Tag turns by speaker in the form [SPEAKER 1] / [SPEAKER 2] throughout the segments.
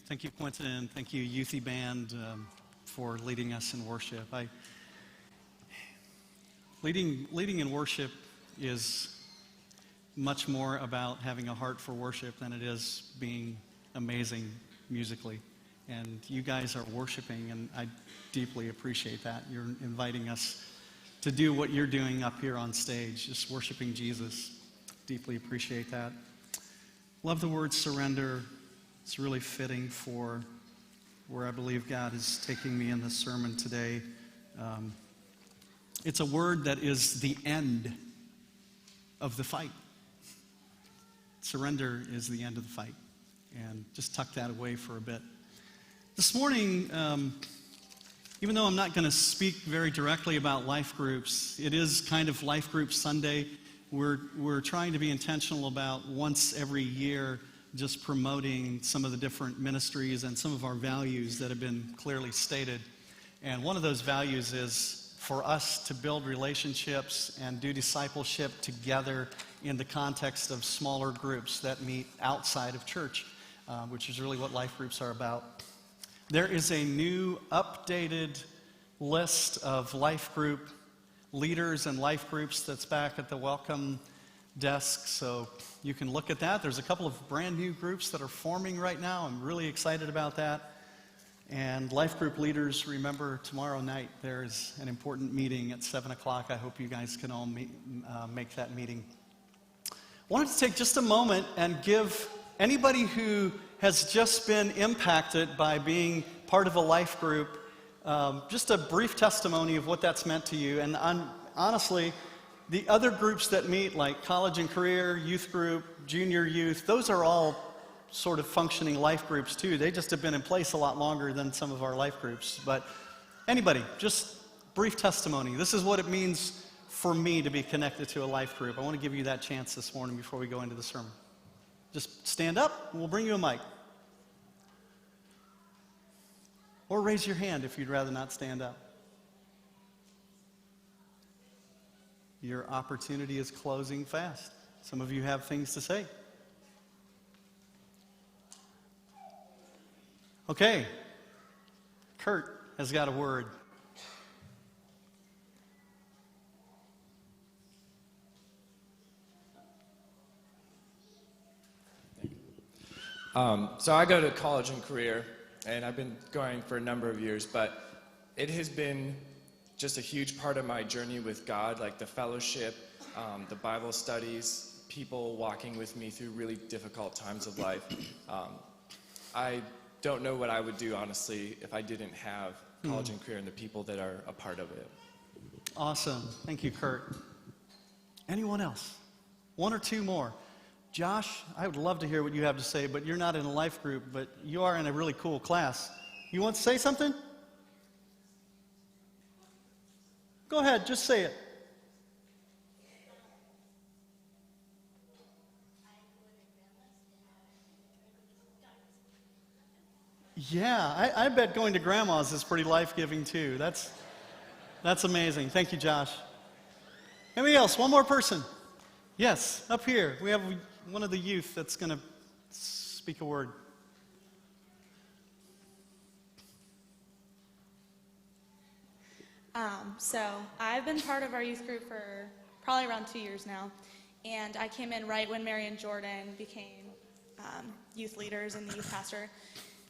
[SPEAKER 1] Thank you, Quentin, and thank you, Youthy Band, for leading us in worship. Leading in worship is much more about having a heart for worship than it is being amazing musically. And you guys are worshiping, and I deeply appreciate that. You're inviting us to do what you're doing up here on stage, just worshiping Jesus. Deeply appreciate that. Love the word surrender. It's really fitting for where I believe God is taking me in this sermon today. It's a word that is the end of the fight. Surrender is the end of the fight. And just tuck that away for a bit. This morning, even though I'm not going to speak very directly about life groups, it is kind of Life Group Sunday. We're trying to be intentional about once every year just promoting some of the different ministries and some of our values that have been clearly stated. And one of those values is for us to build relationships and do discipleship together in the context of smaller groups that meet outside of church, which is really what life groups are about. There is a new updated list of life group leaders and life groups that's back at the welcome desk, so you can look at that. There's a couple of brand new groups that are forming right now. I'm really excited about that. And life group leaders, remember tomorrow night there's an important meeting at 7 o'clock. I hope you guys can all make that meeting. I wanted to take just a moment and give anybody who has just been impacted by being part of a life group just a brief testimony of what that's meant to you. And honestly, the other groups that meet, like college and career, youth group, junior youth, those are all sort of functioning life groups too. They just have been in place a lot longer than some of our life groups. But anybody, just brief testimony. This is what it means for me to be connected to a life group. I want to give you that chance this morning before we go into the sermon. Just stand up and we'll bring you a mic. Or raise your hand if you'd rather not stand up. Your opportunity is closing fast. Some of you have things to say. Okay. Kurt has got a word.
[SPEAKER 2] So I go to college and career, and I've been going for a number of years, but it has been just a huge part of my journey with God, like the fellowship, the Bible studies, people walking with me through really difficult times of life. I don't know what I would do, honestly, if I didn't have college and career and the people that are a part of it.
[SPEAKER 1] Awesome. Thank you, Kurt. Anyone else? One or two more. Josh, I would love to hear what you have to say, but you're not in a life group, but you are in a really cool class. You want to say something? Go ahead, just say it. Yeah, I bet going to grandma's is pretty life-giving too. That's amazing. Thank you, Josh. Anybody else? One more person. Yes, up here. We have one of the youth that's going to speak a word.
[SPEAKER 3] So I've been part of our youth group for probably around 2 years now, and I came in right when Mary and Jordan became youth leaders and the youth pastor.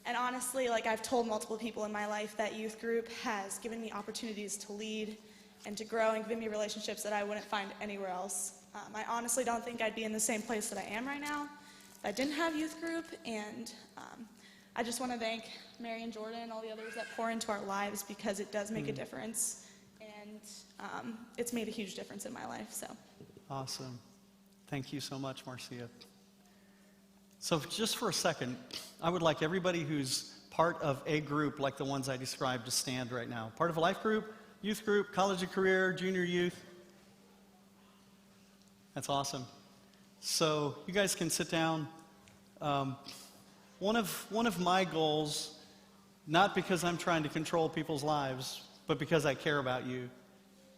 [SPEAKER 3] And honestly, like I've told multiple people in my life, that youth group has given me opportunities to lead and to grow and given me relationships that I wouldn't find anywhere else. I honestly don't think I'd be in the same place that I am right now if I didn't have youth group, and I just want to thank Mary and Jordan and all the others that pour into our lives, because it does make a difference, and it's made a huge difference in my life. So
[SPEAKER 1] Awesome. Thank you so much, Marcia. So just for a second, I would like everybody who's part of a group like the ones I described to stand right now. Part of a life group, youth group, college and career, junior youth. That's awesome. So you guys can sit down. One of my goals, not because I'm trying to control people's lives, but because I care about you,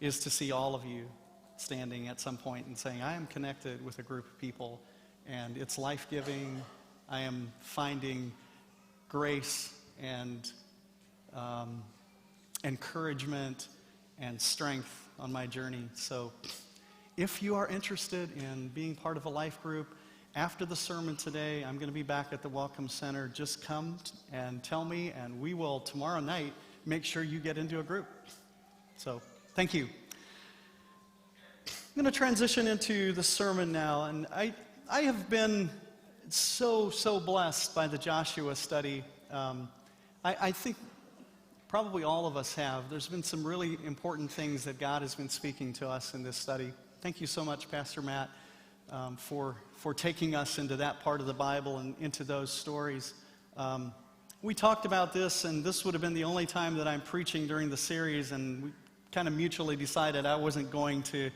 [SPEAKER 1] is to see all of you standing at some point and saying, I am connected with a group of people, and it's life-giving. I am finding grace and encouragement and strength on my journey. So if you are interested in being part of a life group, after the sermon today, I'm going to be back at the Welcome Center. Just come and tell me, and we will, tomorrow night, make sure you get into a group. So, thank you. I'm going to transition into the sermon now, and I have been so blessed by the Joshua study. I think probably all of us have. There's been some really important things that God has been speaking to us in this study. Thank you so much, Pastor Matt, for taking us into that part of the Bible and into those stories. We talked about this, and this would have been the only time that I'm preaching during the series, and we kind of mutually decided I wasn't going to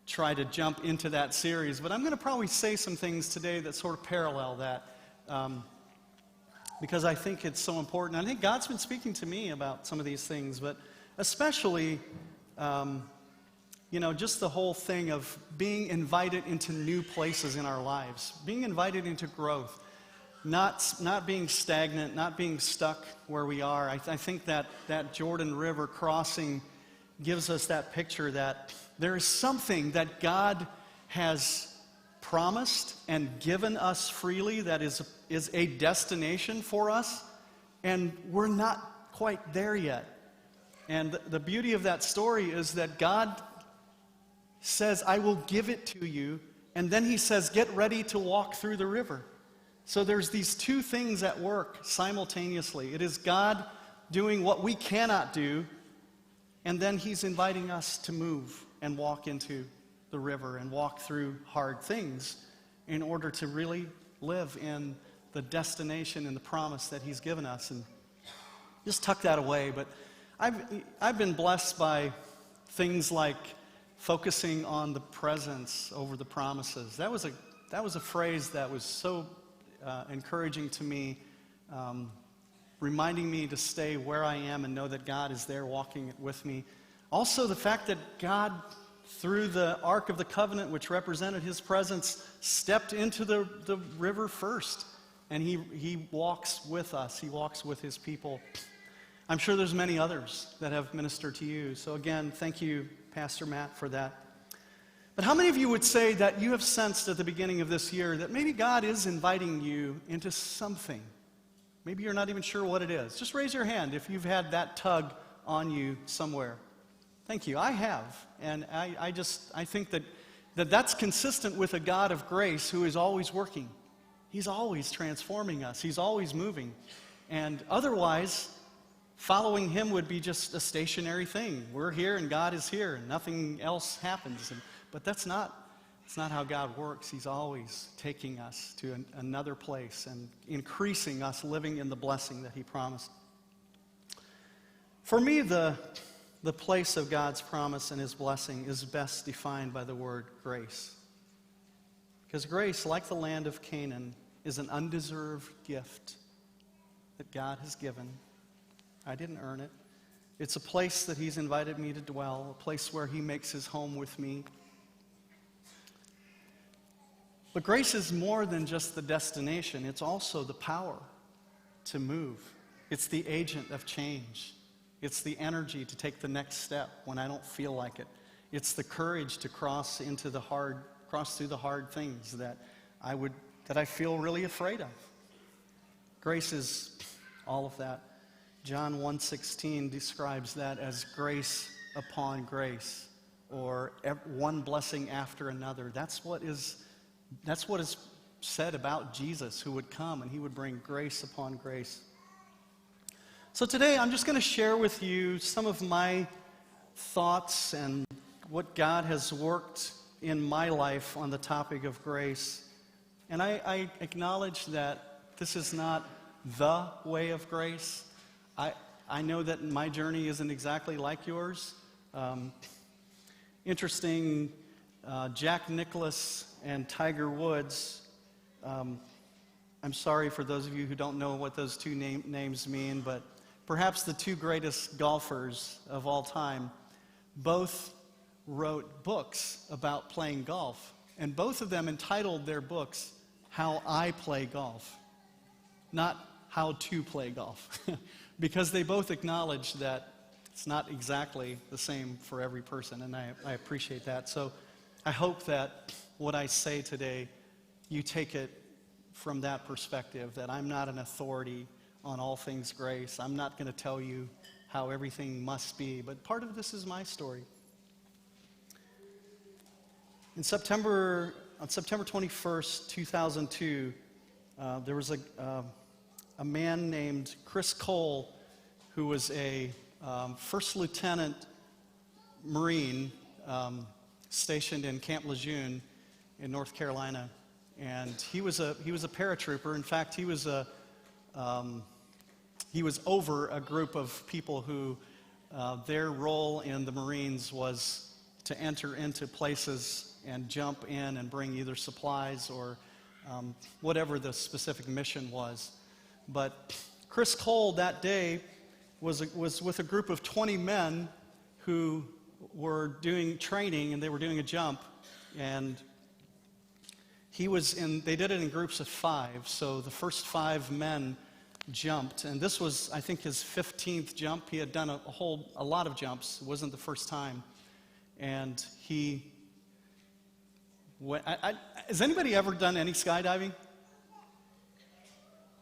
[SPEAKER 1] try to jump into that series, but I'm going to probably say some things today that sort of parallel that, because I think it's so important. I think God's been speaking to me about some of these things, but especially just the whole thing of being invited into new places in our lives, being invited into growth, not being stagnant, not being stuck where we are. I think that Jordan River crossing gives us that picture that there is something that God has promised and given us freely that is a destination for us, and we're not quite there yet. And the beauty of that story is that God says, I will give it to you, and then he says, get ready to walk through the river. So there's these two things at work simultaneously. It is God doing what we cannot do, and then he's inviting us to move and walk into the river and walk through hard things in order to really live in the destination and the promise that he's given us. And just tuck that away. But I've been blessed by things like focusing on the presence over the promises. That was a phrase that was so encouraging to me, reminding me to stay where I am and know that God is there walking with me. Also, the fact that God, through the Ark of the Covenant, which represented his presence, stepped into the river first. And he walks with us. He walks with his people. I'm sure there's many others that have ministered to you. So again, thank you, Pastor Matt, for that. But how many of you would say that you have sensed at the beginning of this year that maybe God is inviting you into something? Maybe you're not even sure what it is. Just raise your hand if you've had that tug on you somewhere. Thank you. I have. And I think that's consistent with a God of grace who is always working. He's always transforming us. He's always moving. And otherwise, following him would be just a stationary thing. We're here and God is here and nothing else happens. But that's not how God works. He's always taking us to another place and increasing us living in the blessing that he promised. For me, the place of God's promise and his blessing is best defined by the word grace. Because grace, like the land of Canaan, is an undeserved gift that God has given. I didn't earn it. It's a place that he's invited me to dwell, a place where he makes his home with me. But grace is more than just the destination. It's also the power to move. It's the agent of change. It's the energy to take the next step when I don't feel like it. It's the courage to cross through the hard things that I feel really afraid of. Grace is all of that. John 1:16 describes that as grace upon grace, or one blessing after another. That's what is said about Jesus, who would come and he would bring grace upon grace. So today I'm just going to share with you some of my thoughts and what God has worked in my life on the topic of grace. And I acknowledge that this is not the way of grace. I know that my journey isn't exactly like yours. Interesting, Jack Nicklaus and Tiger Woods. I'm sorry for those of you who don't know what those two names mean, but perhaps the two greatest golfers of all time both wrote books about playing golf, and both of them entitled their books, How I Play Golf. Not how to play golf because they both acknowledge that it's not exactly the same for every person, and I appreciate that. So I hope that what I say today, you take it from that perspective, that I'm not an authority on all things grace. I'm not going to tell you how everything must be, but part of this is my story. On September 21st, 2002, there was a man named Chris Cole who was a first lieutenant Marine stationed in Camp Lejeune in North Carolina, and he was a paratrooper. In fact, he was over a group of people who their role in the Marines was to enter into places and jump in and bring either supplies or whatever the specific mission was. But Chris Cole that day was with a group of 20 men who were doing training, and they were doing a jump, and they did it in groups of 5. So the first 5 men jumped, and this was, I think, his 15th jump. He had done a lot of jumps. It wasn't the first time. And has anybody ever done any skydiving?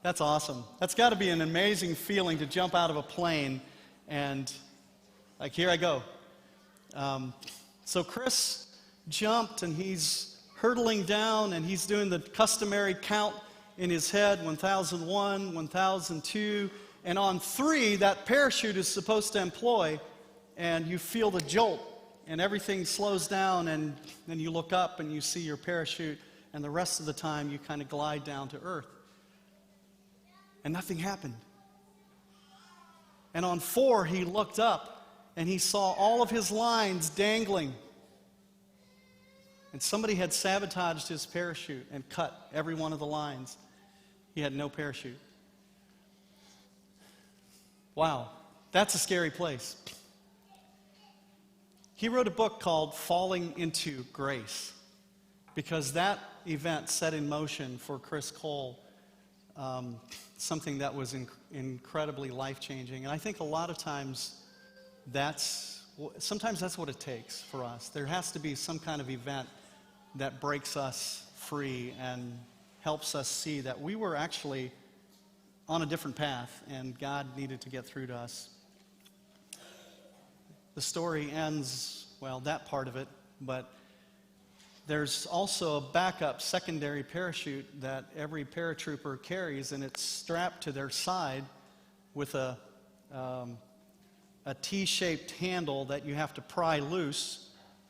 [SPEAKER 1] That's awesome. That's got to be an amazing feeling to jump out of a plane and, like, here I go. So Chris jumped, and he's hurtling down, and he's doing the customary count in his head, 1001, 1002, and on 3, that parachute is supposed to employ, and you feel the jolt, and everything slows down, and then you look up and you see your parachute, and the rest of the time you kind of glide down to earth. And nothing happened. And on 4, he looked up, and he saw all of his lines dangling. And somebody had sabotaged his parachute and cut every one of the lines. He had no parachute. Wow, that's a scary place. He wrote a book called Falling into Grace, because that event set in motion for Chris Cole something that was incredibly life-changing. And I think a lot of times sometimes that's what it takes for us. There has to be some kind of event that breaks us free and helps us see that we were actually on a different path and God needed to get through to us. The story ends, well, that part of it, but there's also a backup secondary parachute that every paratrooper carries, and it's strapped to their side with a T-shaped handle that you have to pry loose,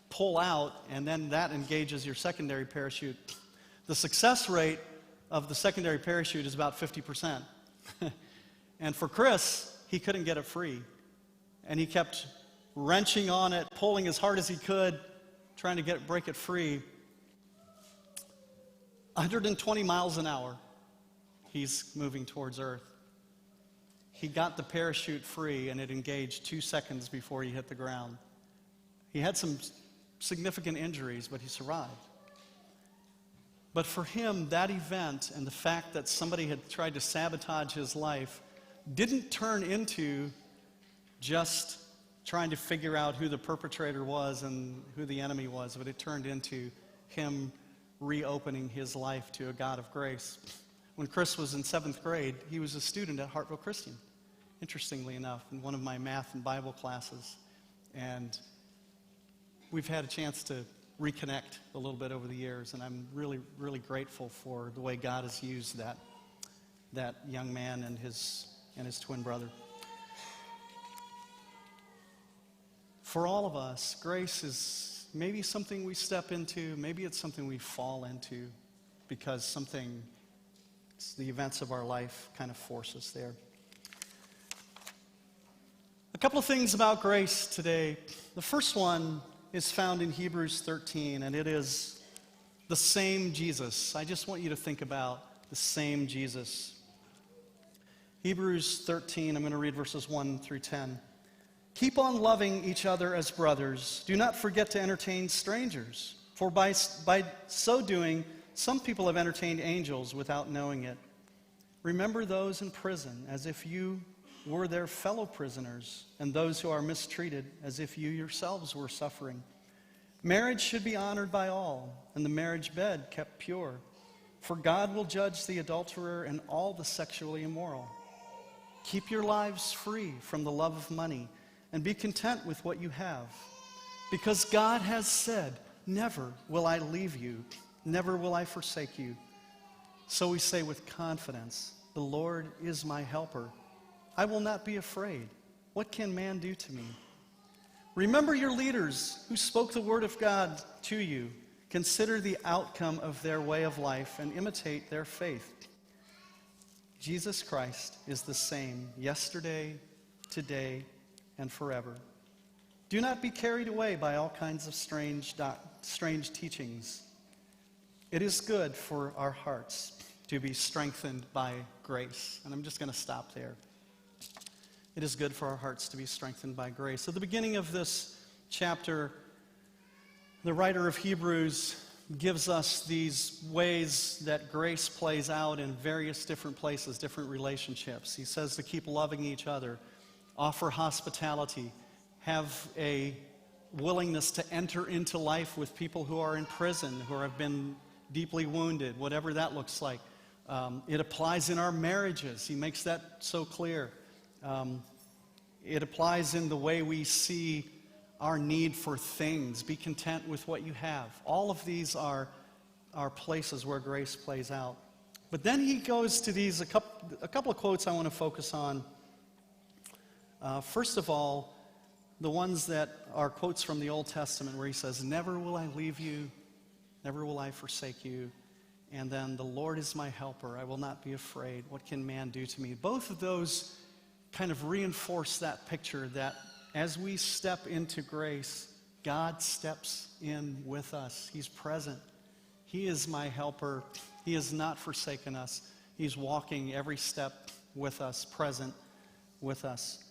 [SPEAKER 1] pull out, and then that engages your secondary parachute. The success rate of the secondary parachute is about 50%. And for Chris, he couldn't get it free. And he kept wrenching on it, pulling as hard as he could, trying to break it free. 120 miles an hour, he's moving towards Earth. He got the parachute free, and it engaged 2 seconds before he hit the ground. He had some significant injuries, but he survived. But for him, that event and the fact that somebody had tried to sabotage his life didn't turn into just trying to figure out who the perpetrator was and who the enemy was, but it turned into him reopening his life to a God of grace. When Chris was in 7th grade, he was a student at Hartville Christian, interestingly enough, in one of my math and Bible classes. And we've had a chance to reconnect a little bit over the years, and I'm really, really grateful for the way God has used that young man and his twin brother. For all of us, grace is maybe something we step into, maybe it's something we fall into because the events of our life kind of force us there. A couple of things about grace today. The first one is found in Hebrews 13, and it is the same Jesus. I just want you to think about the same Jesus. Hebrews 13, I'm going to read verses 1 through 10. Keep on loving each other as brothers. Do not forget to entertain strangers, for by so doing, some people have entertained angels without knowing it. Remember those in prison as if you were their fellow prisoners, and those who are mistreated as if you yourselves were suffering. Marriage should be honored by all, and the marriage bed kept pure. For God will judge the adulterer and all the sexually immoral. Keep your lives free from the love of money, and be content with what you have. Because God has said, never will I leave you, never will I forsake you. So we say with confidence, the Lord is my helper. I will not be afraid. What can man do to me? Remember your leaders who spoke the word of God to you. Consider the outcome of their way of life and imitate their faith. Jesus Christ is the same yesterday, today, and forever. Do not be carried away by all kinds of strange teachings. It is good for our hearts to be strengthened by grace. And I'm just going to stop there. It is good for our hearts to be strengthened by grace. At the beginning of this chapter, the writer of Hebrews gives us these ways that grace plays out in various different places, different relationships. He says to keep loving each other, offer hospitality, have a willingness to enter into life with people who are in prison, who have been deeply wounded, whatever that looks like. It applies in our marriages. He makes that so clear. It applies in the way we see our need for things. Be content with what you have. All of these are places where grace plays out. But then he goes to these, a couple of quotes I want to focus on. First of all, the ones that are quotes from the Old Testament where he says, never will I leave you, never will I forsake you. And then, the Lord is my helper, I will not be afraid. What can man do to me? Both of those kind of reinforce that picture that as we step into grace, God steps in with us. He's present. He is my helper. He has not forsaken us. He's walking every step with us, present with us.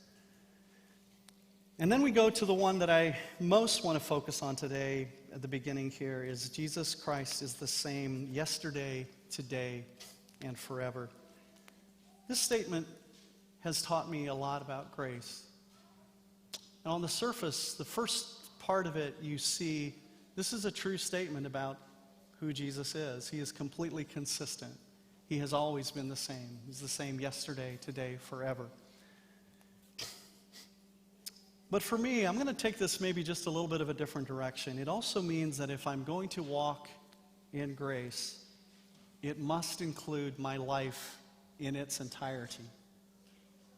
[SPEAKER 1] And then we go to the one that I most want to focus on today at the beginning here is Jesus Christ is the same yesterday, today, and forever. This statement has taught me a lot about grace. And on the surface, the first part of it, you see, this is a true statement about who Jesus is. He is completely consistent. He has always been the same. He's the same yesterday, today, forever. But for me, I'm going to take this maybe just a little bit of a different direction. It also means that if I'm going to walk in grace, it must include my life in its entirety.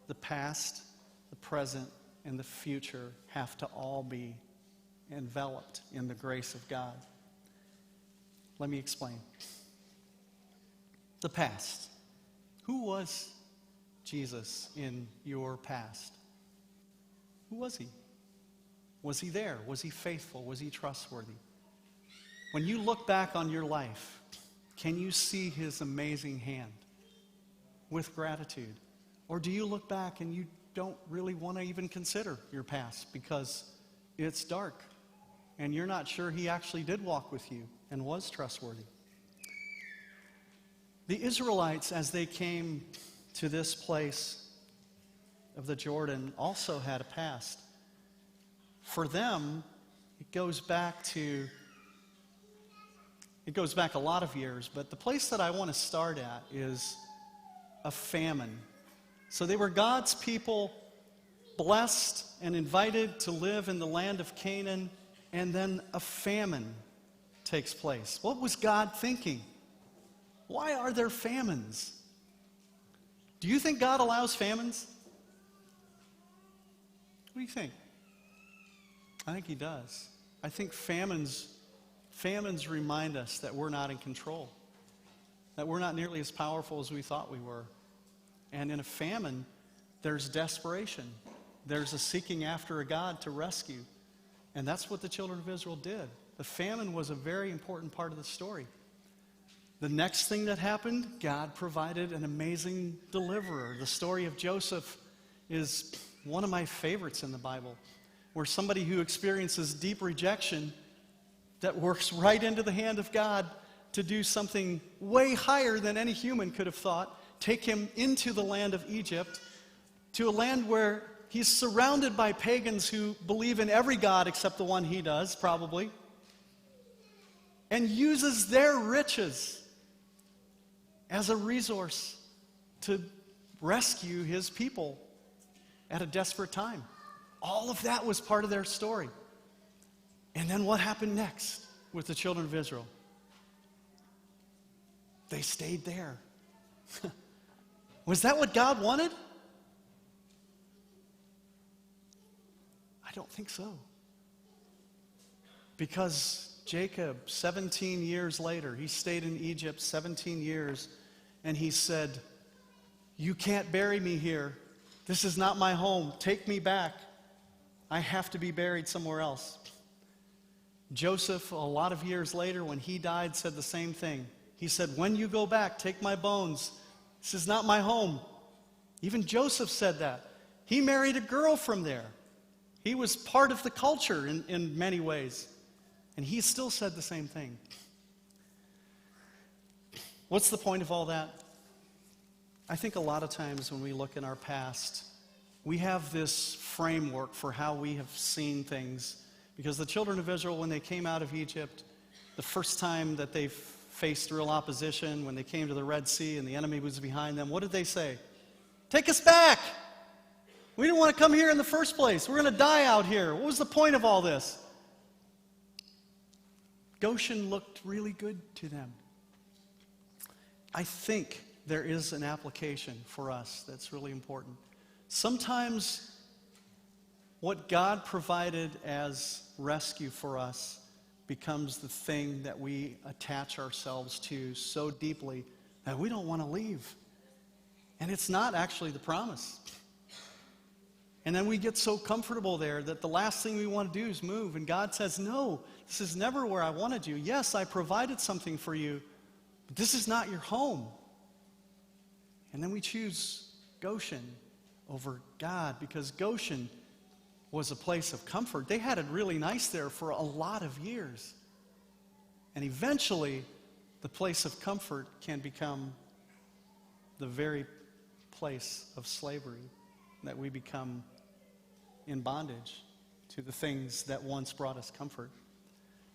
[SPEAKER 1] The past, the present, and the future have to all be enveloped in the grace of God. Let me explain. The past. Who was Jesus in your past? Who was he? Was he there? Was he faithful? Was he trustworthy? When you look back on your life, can you see his amazing hand with gratitude? Or do you look back and you don't really want to even consider your past because it's dark and you're not sure he actually did walk with you and was trustworthy? The Israelites, as they came to this place of the Jordan, also had a past. For them, it goes back a lot of years, but the place that I want to start at is a famine. So they were God's people, blessed and invited to live in the land of Canaan, and then a famine takes place. What was God thinking? Why are there famines? Do you think God allows famines? What do you think? I think he does. I think famines remind us that we're not in control, that we're not nearly as powerful as we thought we were. And in a famine, there's desperation. There's a seeking after a God to rescue. And that's what the children of Israel did. The famine was a very important part of the story. The next thing that happened, God provided an amazing deliverer. The story of Joseph is one of my favorites in the Bible, where somebody who experiences deep rejection that works right into the hand of God to do something way higher than any human could have thought, take him into the land of Egypt, to a land where he's surrounded by pagans who believe in every god except the one he does, probably, and uses their riches as a resource to rescue his people at a desperate time. All of that was part of their story. And then what happened next with the children of Israel? They stayed there. Was that what God wanted? I don't think so. Because Jacob, 17 years later, he stayed in Egypt 17 years, and he said, "You can't bury me here. This is not my home. Take me back. I have to be buried somewhere else." Joseph, a lot of years later, when he died, said the same thing. He said, "When you go back, take my bones. This is not my home." Even Joseph said that. He married a girl from there. He was part of the culture in many ways. And he still said the same thing. What's the point of all that? I think a lot of times when we look in our past, we have this framework for how we have seen things. Because the children of Israel, when they came out of Egypt, the first time that they faced real opposition, when they came to the Red Sea and the enemy was behind them, what did they say? "Take us back! We didn't want to come here in the first place. We're going to die out here. What was the point of all this?" Goshen looked really good to them. I think there is an application for us that's really important. Sometimes what God provided as rescue for us becomes the thing that we attach ourselves to so deeply that we don't want to leave. And it's not actually the promise. And then we get so comfortable there that the last thing we want to do is move. And God says, "No, this is never where I wanted you. Yes, I provided something for you, but this is not your home." And then we choose Goshen over God because Goshen was a place of comfort. They had it really nice there for a lot of years. And eventually, the place of comfort can become the very place of slavery, that we become in bondage to the things that once brought us comfort.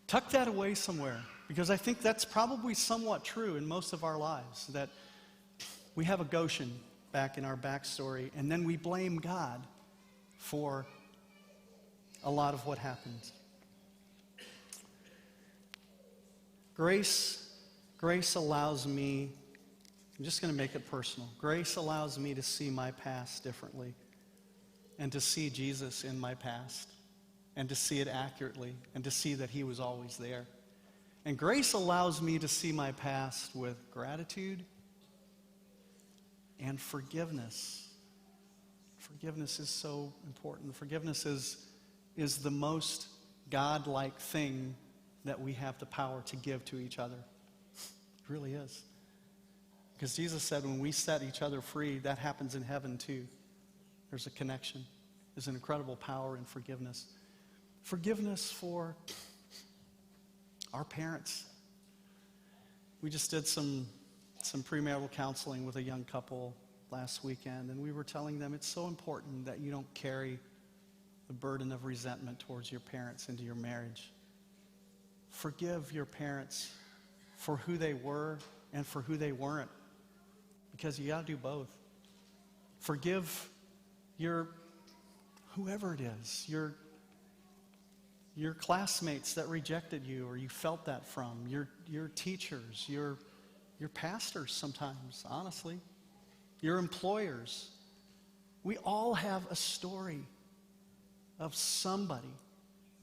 [SPEAKER 1] Tuck that away somewhere, because I think that's probably somewhat true in most of our lives, that we have a Goshen back in our backstory, and then we blame God for a lot of what happens. Grace allows me, I'm just going to make it personal. Grace allows me to see my past differently and to see Jesus in my past and to see it accurately and to see that he was always there. And grace allows me to see my past with gratitude and forgiveness. Forgiveness is so important. Forgiveness is the most God-like thing that we have the power to give to each other. It really is. Because Jesus said when we set each other free, that happens in heaven too. There's a connection. There's an incredible power in forgiveness. Forgiveness for our parents. We just did some premarital counseling with a young couple last weekend, and we were telling them it's so important that you don't carry the burden of resentment towards your parents into your marriage. Forgive your parents for who they were and for who they weren't, because you got to do both. Forgive your whoever it is, your classmates that rejected you or you felt that from, your teachers, your pastors sometimes, honestly, your employers. We all have a story of somebody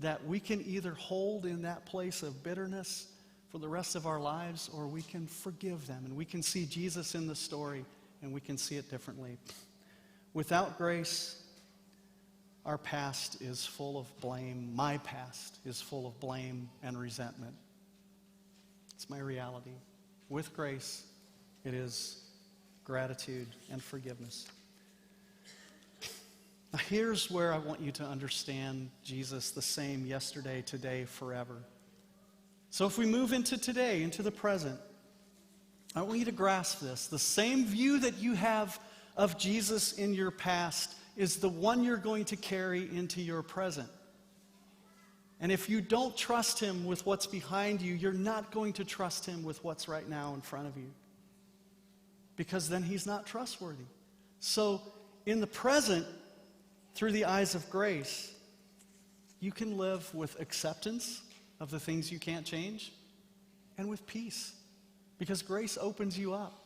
[SPEAKER 1] that we can either hold in that place of bitterness for the rest of our lives, or we can forgive them and we can see Jesus in the story and we can see it differently. Without grace, our past is full of blame. My past is full of blame and resentment. It's my reality. With grace, it is gratitude and forgiveness. Now, here's where I want you to understand Jesus the same yesterday, today, forever. So if we move into today, into the present, I want you to grasp this. The same view that you have of Jesus in your past is the one you're going to carry into your present. And if you don't trust him with what's behind you, you're not going to trust him with what's right now in front of you. Because then he's not trustworthy. So in the present, through the eyes of grace, you can live with acceptance of the things you can't change and with peace. Because grace opens you up.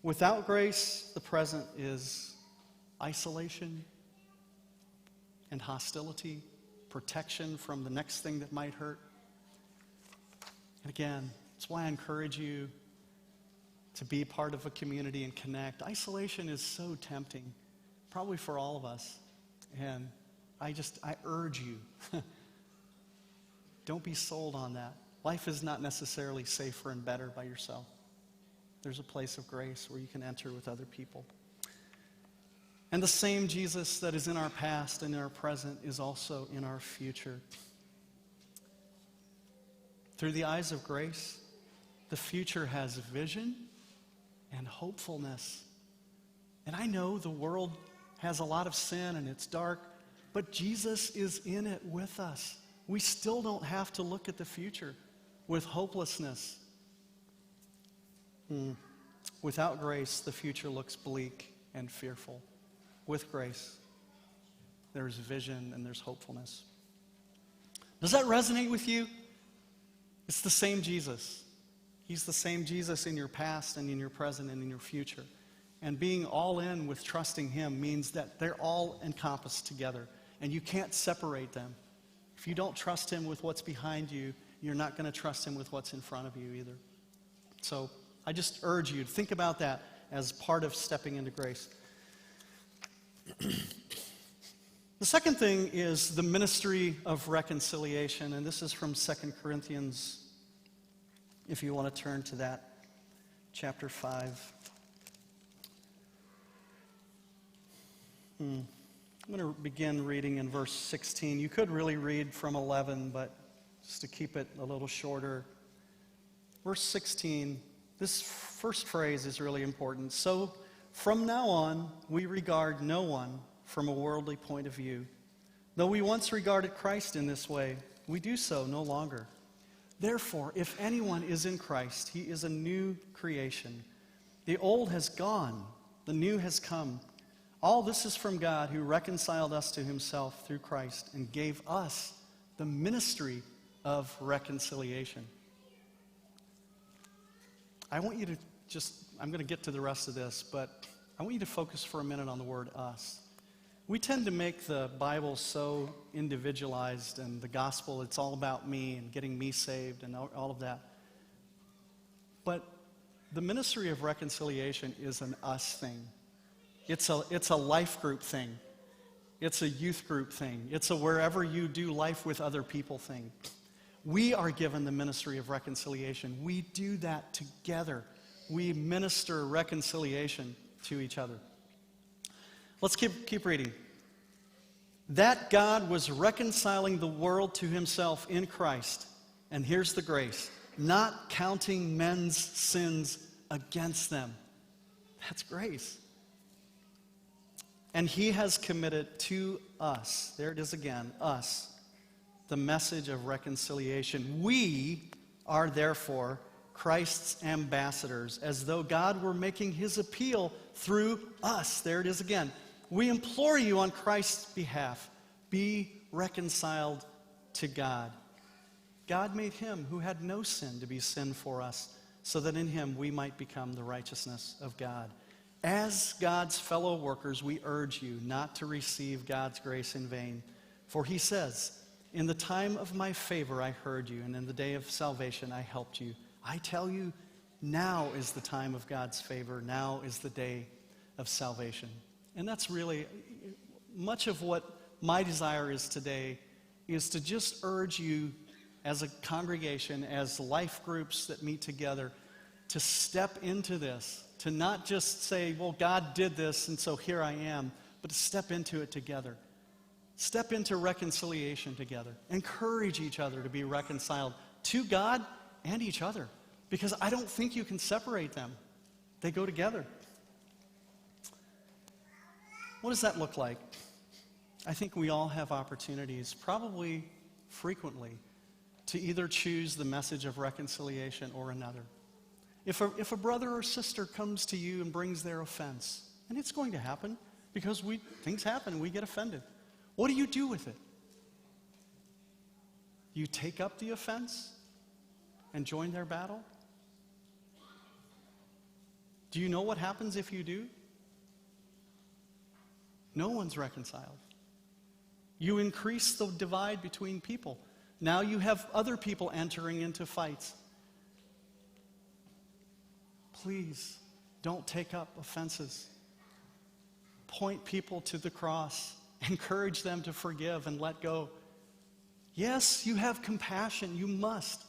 [SPEAKER 1] Without grace, the present is isolation and hostility, protection from the next thing that might hurt. And again, that's why I encourage you to be part of a community and connect. Isolation is so tempting, probably for all of us. And I urge you, don't be sold on that. Life is not necessarily safer and better by yourself. There's a place of grace where you can enter with other people. And the same Jesus that is in our past and in our present is also in our future. Through the eyes of grace, the future has vision and hopefulness. And I know the world has a lot of sin and it's dark, but Jesus is in it with us. We still don't have to look at the future with hopelessness. Without grace, the future looks bleak and fearful. With grace, there's vision and there's hopefulness. Does that resonate with you? It's the same Jesus. He's the same Jesus in your past and in your present and in your future. And being all in with trusting him means that they're all encompassed together. And you can't separate them. If you don't trust him with what's behind you, you're not going to trust him with what's in front of you either. So I just urge you to think about that as part of stepping into grace. The second thing is the ministry of reconciliation, and this is from 2 Corinthians, if you want to turn to that, chapter 5. I'm going to begin reading in verse 16. You could really read from 11, but just to keep it a little shorter. Verse 16, this first phrase is really important. So, from now on, we regard no one from a worldly point of view. Though we once regarded Christ in this way, we do so no longer. Therefore, if anyone is in Christ, he is a new creation. The old has gone, the new has come. All this is from God, who reconciled us to himself through Christ and gave us the ministry of reconciliation. I want you to I'm going to get to the rest of this, but I want you to focus for a minute on the word us. We tend to make the Bible so individualized, and the gospel, it's all about me and getting me saved and all of that. But the ministry of reconciliation is an us thing. It's a life group thing. It's a youth group thing. It's a wherever you do life with other people thing. We are given the ministry of reconciliation. We do that together. We minister reconciliation to each other. Let's keep reading. That God was reconciling the world to himself in Christ. And here's the grace. Not counting men's sins against them. That's grace. And he has committed to us, there it is again, us, the message of reconciliation. We are therefore Christ's ambassadors, as though God were making his appeal through us. There it is again. We implore you on Christ's behalf, be reconciled to God. God made him who had no sin to be sin for us, so that in him we might become the righteousness of God. As God's fellow workers, we urge you not to receive God's grace in vain. For he says, in the time of my favor I heard you, and in the day of salvation I helped you. I tell you, now is the time of God's favor. Now is the day of salvation. And that's really much of what my desire is today, is to just urge you as a congregation, as life groups that meet together, to step into this, to not just say, well, God did this, and so here I am, but to step into it together. Step into reconciliation together. Encourage each other to be reconciled to God and each other. because I don't think you can separate them. They go together. What does that look like? I think we all have opportunities, probably frequently, to either choose the message of reconciliation or another. If a brother or sister comes to you and brings their offense, and it's going to happen because things happen, we get offended. What do you do with it? You take up the offense and join their battle? Do you know what happens if you do? No one's reconciled. You increase the divide between people. Now you have other people entering into fights. Please don't take up offenses. Point people to the cross. Encourage them to forgive and let go. Yes, you have compassion. You must.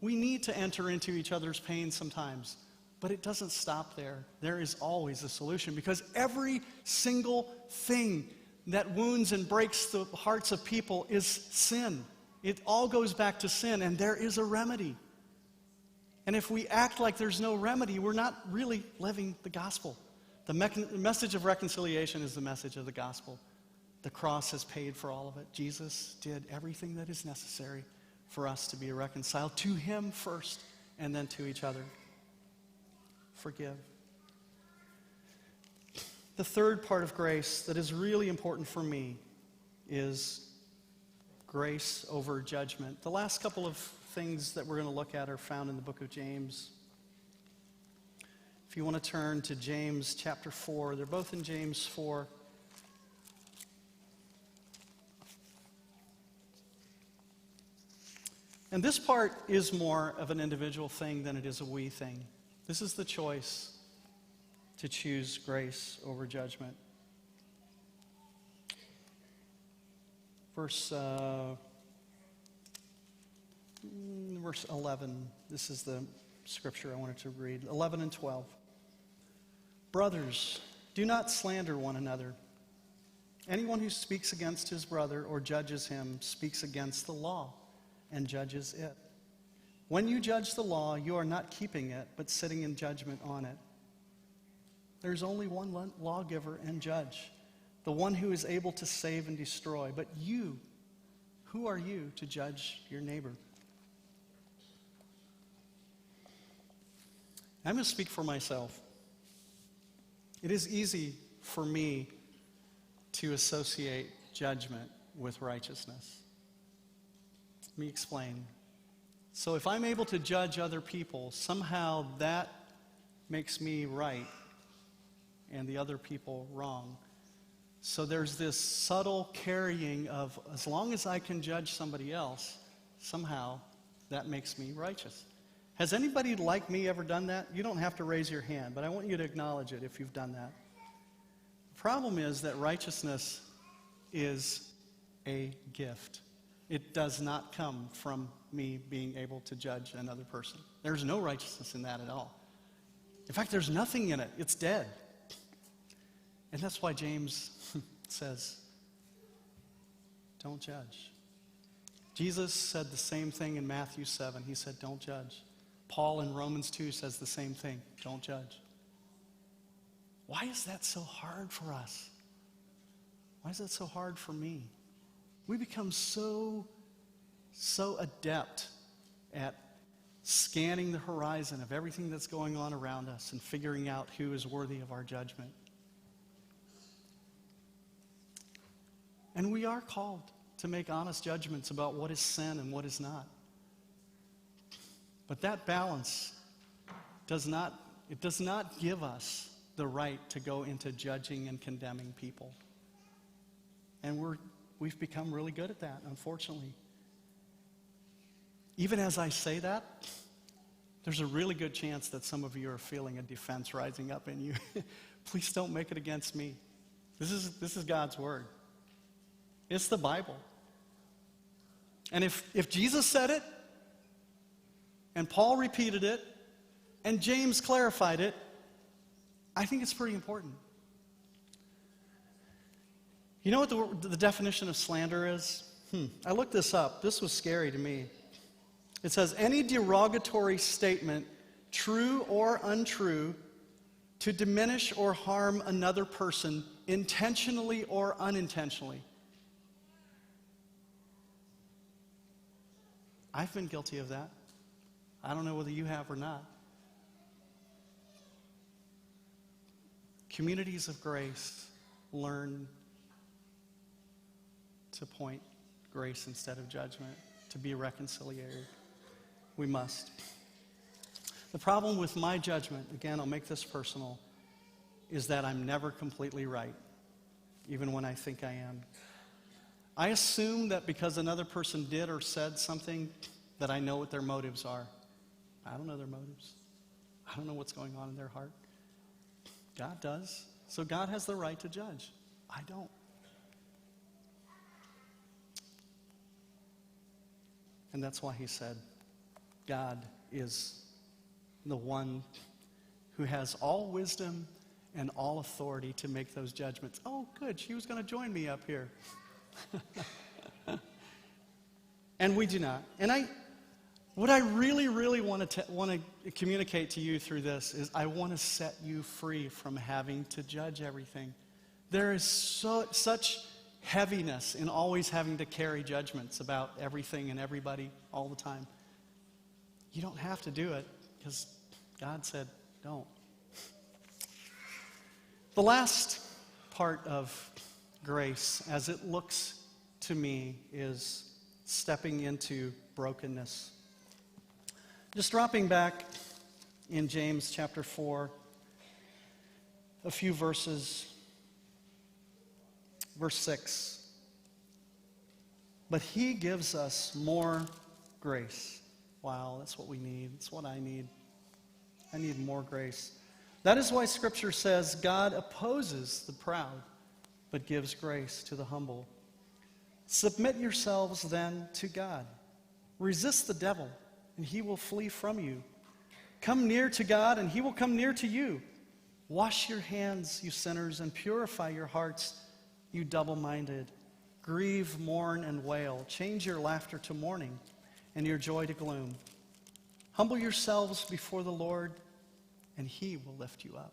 [SPEAKER 1] We need to enter into each other's pain sometimes. But it doesn't stop there. There is always a solution, because every single thing that wounds and breaks the hearts of people is sin. It all goes back to sin, and there is a remedy. And if we act like there's no remedy, we're not really living the gospel. The message of reconciliation is the message of the gospel. The cross has paid for all of it. Jesus did everything that is necessary for us to be reconciled to him first, and then to each other. Forgive. The third part of grace that is really important for me is grace over judgment. The last couple of things that we're going to look at are found in the book of James. If you want to turn to James chapter 4, they're both in James 4. And this part is more of an individual thing than it is a we thing. This is the choice to choose grace over judgment. Verse 11, this is the scripture I wanted to read, 11 and 12. Brothers, do not slander one another. Anyone who speaks against his brother or judges him speaks against the law and judges it. When you judge the law, you are not keeping it, but sitting in judgment on it. There's only one lawgiver and judge, the one who is able to save and destroy. But you, who are you to judge your neighbor? I'm going to speak for myself. It is easy for me to associate judgment with righteousness. Let me explain. So if I'm able to judge other people, somehow that makes me right and the other people wrong. So there's this subtle carrying of, as long as I can judge somebody else, somehow that makes me righteous. Has anybody like me ever done that? You don't have to raise your hand, but I want you to acknowledge it if you've done that. The problem is that righteousness is a gift. It does not come from me being able to judge another person. There's no righteousness in that at all. In fact, there's nothing in it. It's dead. And that's why James says, don't judge. Jesus said the same thing in Matthew 7. He said, don't judge. Paul in Romans 2 says the same thing. Don't judge. Why is that so hard for us? Why is that so hard for me? We become so adept at scanning the horizon of everything that's going on around us and figuring out who is worthy of our judgment. And we are called to make honest judgments about what is sin and what is not. But that balance does not give us the right to go into judging and condemning people. And we've become really good at that, unfortunately. Even as I say that, there's a really good chance that some of you are feeling a defense rising up in you. Please don't make it against me. This is God's word. It's the Bible. And if Jesus said it, and Paul repeated it, and James clarified it, I think it's pretty important. You know what the definition of slander is? I looked this up. This was scary to me. It says, any derogatory statement, true or untrue, to diminish or harm another person intentionally or unintentionally. I've been guilty of that. I don't know whether you have or not. Communities of grace learn to point grace instead of judgment, to be reconciliated. We must. The problem with my judgment, again, I'll make this personal, is that I'm never completely right, even when I think I am. I assume that because another person did or said something, that I know what their motives are. I don't know their motives. I don't know what's going on in their heart. God does. So God has the right to judge. I don't. And that's why he said, God is the one who has all wisdom and all authority to make those judgments. Oh, good. She was going to join me up here. And we do not. And what I really, really want to communicate to you through this is I want to set you free from having to judge everything. There is such heaviness in always having to carry judgments about everything and everybody all the time. You don't have to do it because God said don't. The last part of grace, as it looks to me, is stepping into brokenness. Just dropping back in James chapter 4, a few verses. Verse 6. But he gives us more grace. Wow, that's what we need. That's what I need. I need more grace. That is why Scripture says God opposes the proud, but gives grace to the humble. Submit yourselves then to God. Resist the devil, and he will flee from you. Come near to God, and he will come near to you. Wash your hands, you sinners, and purify your hearts, you double-minded. Grieve, mourn, and wail. Change your laughter to mourning, and your joy to gloom. Humble yourselves before the Lord, and he will lift you up.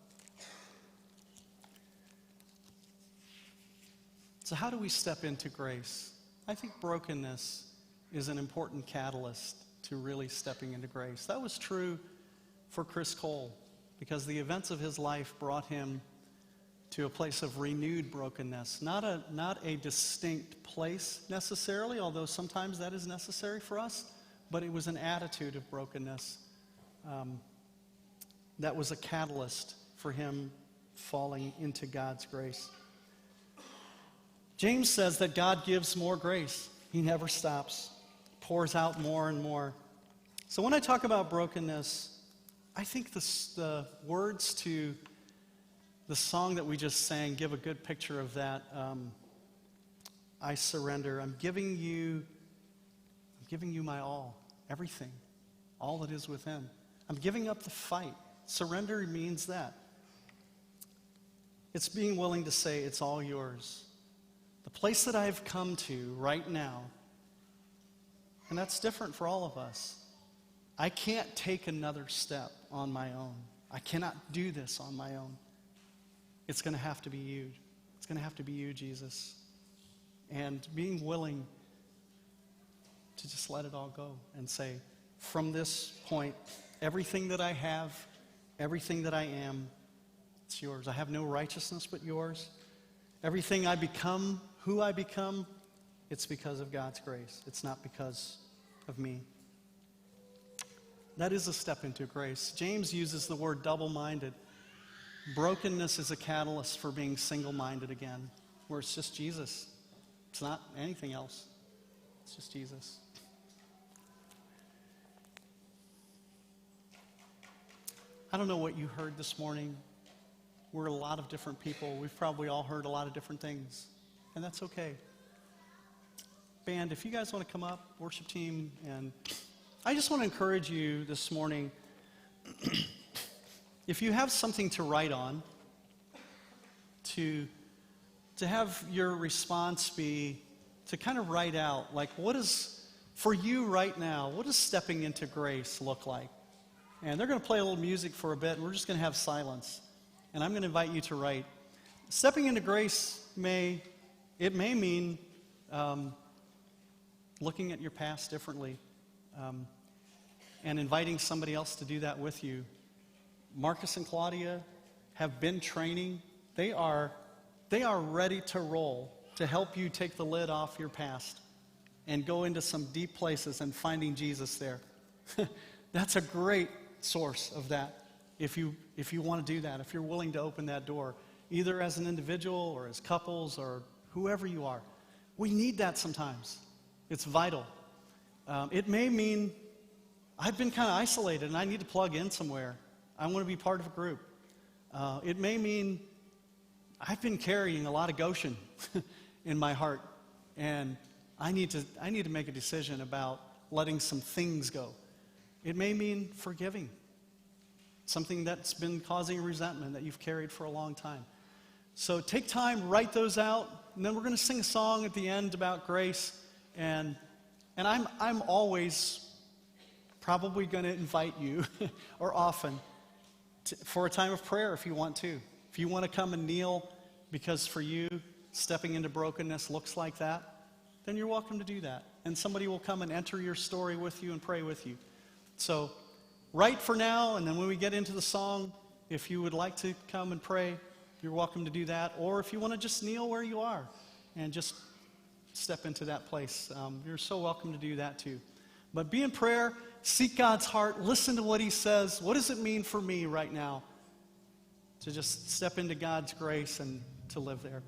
[SPEAKER 1] So how do we step into grace? I think brokenness is an important catalyst to really stepping into grace. That was true for Chris Cole, because the events of his life brought him to a place of renewed brokenness. Not a distinct place necessarily, although sometimes that is necessary for us, but it was an attitude of brokenness that was a catalyst for him falling into God's grace. James says that God gives more grace. He never stops, pours out more and more. So when I talk about brokenness, I think the words to the song that we just sang give a good picture of that. I surrender. I'm giving you my all, everything, all that is within. I'm giving up the fight. Surrender means that. It's being willing to say, it's all yours. The place that I've come to right now, and that's different for all of us. I can't take another step on my own. I cannot do this on my own. It's going to have to be you. It's going to have to be you, Jesus. And being willing to just let it all go and say, from this point, everything that I have, everything that I am, it's yours. I have no righteousness but yours. Everything I become, who I become, it's because of God's grace. It's not because of me. That is a step into grace. James uses the word double-minded. Brokenness is a catalyst for being single-minded again, where it's just Jesus. It's not anything else. It's just Jesus. I don't know what you heard this morning. We're a lot of different people. We've probably all heard a lot of different things, and that's okay. Band, if you guys want to come up, worship team, and I just want to encourage you this morning, if you have something to write on, to have your response be to kind of write out, like, what is For you right now, what does stepping into grace look like? And they're going to play a little music for a bit, and we're just going to have silence. And I'm going to invite you to write. Stepping into grace may mean looking at your past differently and inviting somebody else to do that with you. Marcus and Claudia have been training. They are ready to roll to help you take the lid off your past and go into some deep places and finding Jesus there. That's a great source of that if you want to do that, if you're willing to open that door, either as an individual or as couples or whoever you are. We need that sometimes. It's vital. It may mean I've been kind of isolated and I need to plug in somewhere. I want to be part of a group. It may mean I've been carrying a lot of Goshen in my heart, and I need to make a decision about letting some things go. It may mean forgiving something that's been causing resentment that you've carried for a long time. So take time, write those out, and then we're going to sing a song at the end about grace. And I'm always probably going to invite you, or often, for a time of prayer if you want to. If you want to come and kneel, because for you, stepping into brokenness looks like that, then you're welcome to do that. And somebody will come and enter your story with you and pray with you. So write for now, and then when we get into the song, if you would like to come and pray, you're welcome to do that. Or if you want to just kneel where you are and just step into that place, you're so welcome to do that too. But be in prayer, seek God's heart, listen to what he says. What does it mean for me right now to just step into God's grace and to live there?